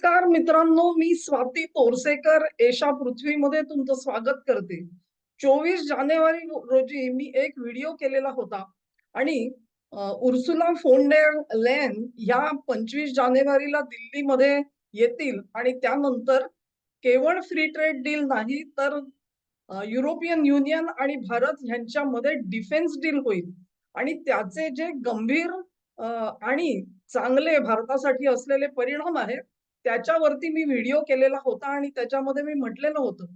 नमस्कार मित्रांनो, मी स्वाती तोरसेकर एशा पृथ्वीमध्ये तुमचं स्वागत करते. 24 रोजी मी एक व्हिडिओ केलेला होता आणि उर्सुला फोन डेर लेन या 25 जानेवारीला दिल्लीमध्ये येतील आणि त्यानंतर केवळ फ्री ट्रेड डील नाही तर युरोपियन युनियन आणि भारत यांच्यामध्ये डिफेन्स डील होईल आणि त्याचे जे गंभीर अ, आणि चांगले भारतासाठी असलेले परिणाम आहेत, त्याच्यावरती मी व्हिडिओ केलेला होता आणि त्याच्यामध्ये मी म्हटलेलं होतं,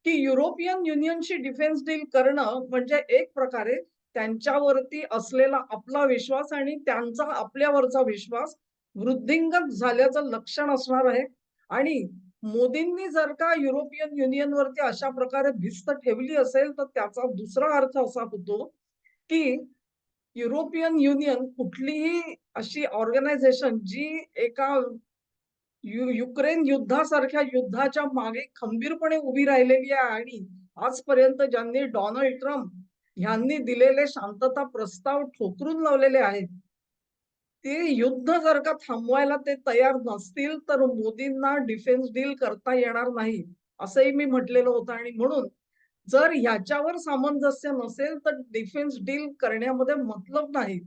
की युरोपियन युनियनशी डिफेन्स डील करणं म्हणजे एक प्रकारे त्यांच्यावरती असलेला आपला विश्वास आणि त्यांचा आपल्यावरचा विश्वास वृद्धिंगत झाल्याचं लक्षण असणार आहे आणि मोदींनी जर का युरोपियन युनियनवरती अशा प्रकारे भिस्त ठेवली असेल, तर त्याचा दुसरा अर्थ असा होतो, की युरोपियन युनियन कुठलीही अशी ऑर्गनायझेशन जी एका युक्रेन युद्धासारख्या युद्धाच्या मागे खंबीरपणे उभी राहिलेली आहे आणि आजपर्यंत ज्यांनी डोनाल्ड ट्रम्प यांनी दिलेले शांतता प्रस्ताव ठोकरून लावलेले आहेत, ते युद्ध जर का थांबवायला ते तयार नसतील, तर मोदींना डिफेन्स डील करता येणार नाही, असंही मी म्हटलेलं होतं आणि म्हणून जर ह्याच्यावर सामंजस्य नसेल, तर डिफेन्स डील करण्यामध्ये मतलब नाही.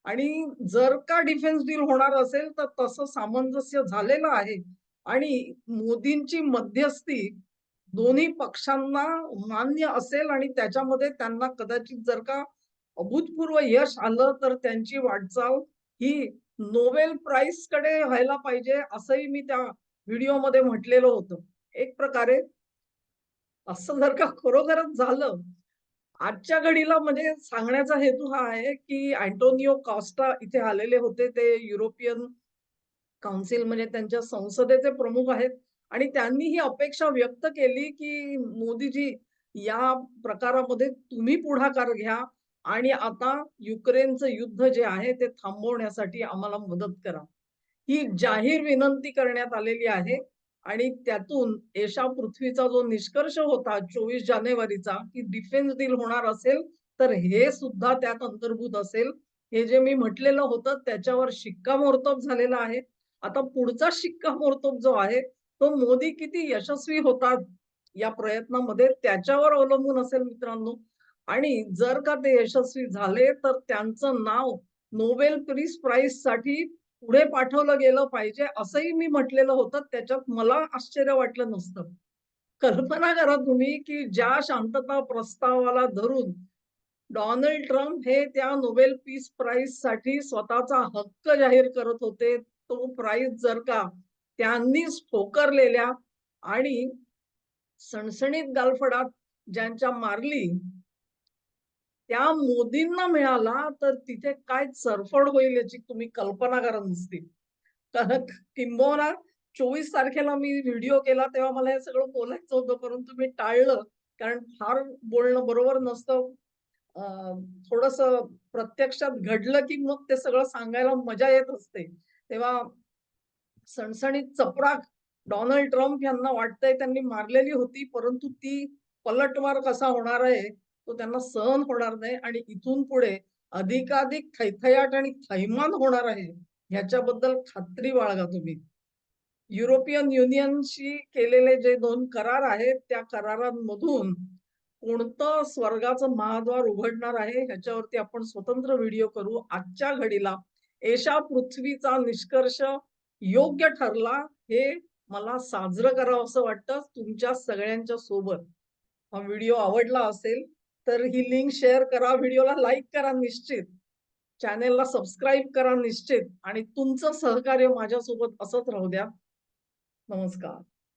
आणि जर का डिफेन्स डील होणार असेल, तर तसं सामंजस्य झालेलं आहे आणि मोदींची मध्यस्थी दोन्ही पक्षांना मान्य असेल आणि त्याच्यामध्ये त्यांना कदाचित जर का अभूतपूर्व यश आलं, तर त्यांची वाटचाल ही नोबेल प्राइजकडे व्हायला पाहिजे, असंही मी त्या व्हिडिओमध्ये म्हटलेलं होतं. एक प्रकारे असं जर का खरोखरच झालं, आजच्या घडीला म्हणजे सांगण्याचा हेतू हा आहे, की अँटोनियो कॉस्टा इथे आलेले होते. ते युरोपियन काउन्सिल म्हणजे त्यांच्या संसदेचे प्रमुख आहेत आणि त्यांनी ही अपेक्षा व्यक्त केली, की मोदीजी या प्रकारामध्ये तुम्ही पुढाकार घ्या आणि आता युक्रेनचं युद्ध जे आहे ते थांबवण्यासाठी आम्हाला मदत करा. ही जाहीर विनंती करण्यात आलेली आहे आणि त्यातून एशा पृथ्वीचा जो निष्कर्ष होता 24 जानेवारीचा, की डिफेन्स डील होणार असेल, तर हे सुद्धा त्यात अंतर्भूत असेल. हे जे मी म्हटलेलं होतं त्याच्यावर शिक्कामोर्तब झालेलं आहे. आता पुढचा शिक्कामोर्तब जो आहे, तो मोदी किती यशस्वी होतात या प्रयत्नामध्ये त्याच्यावर अवलंबून असेल मित्रांनो. आणि जर का ते यशस्वी झाले, तर त्यांचं नाव नोबेल पीस प्राइजसाठी पुढे पाठवलं गेलं पाहिजे, असंही मी म्हटलेलं होतं. त्याच्यात मला आश्चर्य वाटलं नसतं. कल्पना करा तुम्ही, की ज्या शांतता प्रस्तावाला धरून डोनाल्ड ट्रम्प हे त्या नोबेल पीस प्राइजसाठी स्वतःचा हक्क जाहीर करत होते. तो प्राइज जर का त्यांनीच ठोकरलेल्या आणि सणसणीत गालफडात ज्यांच्या मारली, त्या मोदींना मिळाला, तर तिथे काय चरफड होईल याची तुम्ही कल्पना करा नुसती. तर किंबहुना 24 तारखेला मी व्हिडिओ केला तेव्हा मला हे सगळं बोलायचं होतं, परंतु मी टाळलं. कारण फार बोलणं बरोबर नसतं. अ, थोडंसं प्रत्यक्षात घडलं, की मग ते सगळं सांगायला मजा येत असते. तेव्हा सणसणीत चपराक डोनाल्ड ट्रम्प यांना वाटतंय त्यांनी मारलेली होती, परंतु ती पलटवार कसा होणार आहे, तो त्यांना सहन होणार नाही आणि इथून पुढे अधिकाधिक थैथयाट आणि थैमान होणार आहे, ह्याच्याबद्दल खात्री बाळगा तुम्ही. युरोपियन युनियनशी केलेले जे 2 करार आहेत, त्या करारांमधून कोणतं स्वर्गाचं महाद्वार उघडणार आहे, ह्याच्यावरती आपण स्वतंत्र व्हिडिओ करू. आजच्या घडीला एशा पृथ्वीचा निष्कर्ष योग्य ठरला, हे मला साजरं करावंसं वाटतं तुमच्या सगळ्यांच्या सोबत. हा व्हिडिओ आवडला असेल, तर ही लिंक शेअर करा, व्हिडिओला लाईक करा निश्चित. चॅनेलला सबस्क्राईब करा निश्चित आणि तुमचं सहकार्य माझ्यासोबत असंच राहू द्या. नमस्कार.